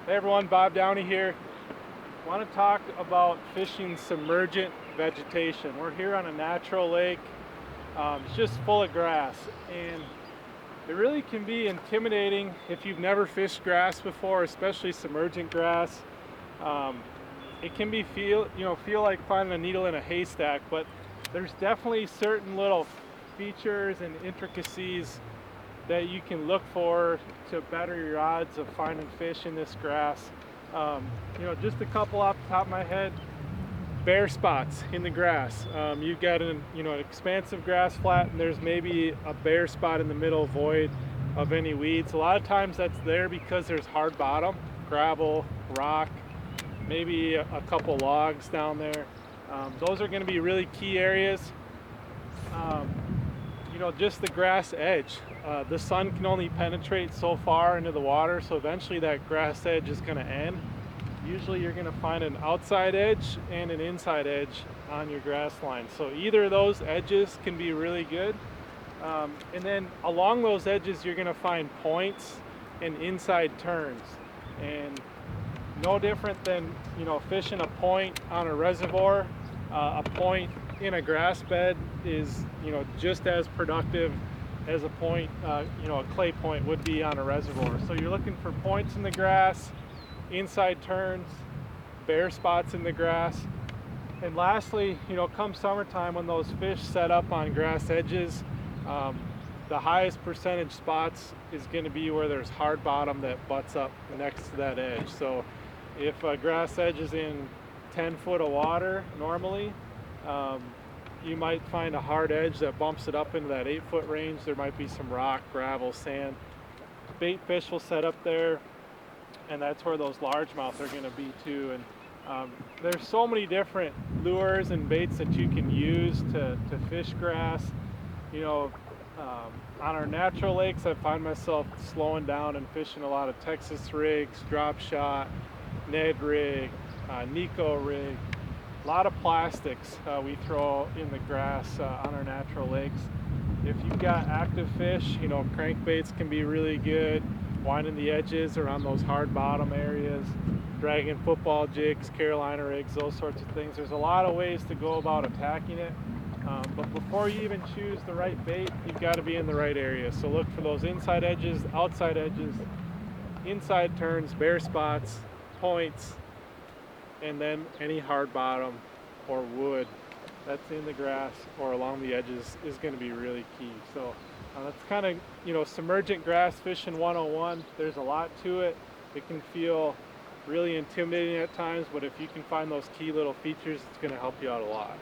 Hey everyone, Bob Downey here. I want to talk about fishing submergent vegetation. We're here on a natural lake. It's just full of grass, and it really can be intimidating if you've never fished grass before, especially submergent grass. It can be feel like finding a needle in a haystack, but there's definitely certain little features and intricacies that you can look for to better your odds of finding fish in this grass. Just a couple off the top of my head. Bare spots in the grass. You've got an expansive grass flat, and there's maybe a bare spot in the middle void of any weeds. A lot of times that's there because there's hard bottom, gravel, rock, maybe a couple logs down there. Those are going to be really key areas. Just the grass edge. The sun can only penetrate so far into the water, so eventually that grass edge is going to end. Usually you're going to find an outside edge and an inside edge on your grass line. So either of those edges can be really good. And then along those edges you're going to find points and inside turns. And no different than fishing a point on a reservoir. A point in a grass bed is just as productive as a point, a clay point would be on a reservoir. So you're looking for points in the grass, inside turns, bare spots in the grass. And lastly, come summertime when those fish set up on grass edges, the highest percentage spots is going to be where there's hard bottom that butts up next to that edge. So if a grass edge is in 10 foot of water normally, you might find a hard edge that bumps it up into that 8 foot range. There might be some rock, gravel, sand. Bait fish will set up there, and that's where those largemouth are going to be too. And there's so many different lures and baits that you can use to fish grass. On our natural lakes, I find myself slowing down and fishing a lot of Texas rigs, drop shot, Ned rig, Nico rig. A lot of plastics we throw in the grass on our natural lakes. If you've got active fish, crankbaits can be really good. Winding the edges around those hard bottom areas, dragging football jigs, Carolina rigs, those sorts of things. There's a lot of ways to go about attacking it. But before you even choose the right bait, you've got to be in the right area. So look for those inside edges, outside edges, inside turns, bare spots, points, and then any hard bottom or wood that's in the grass or along the edges is going to be really key. So that's kind of submergent grass fishing 101. There's a lot to it. It can feel really intimidating at times, but if you can find those key little features, it's going to help you out a lot.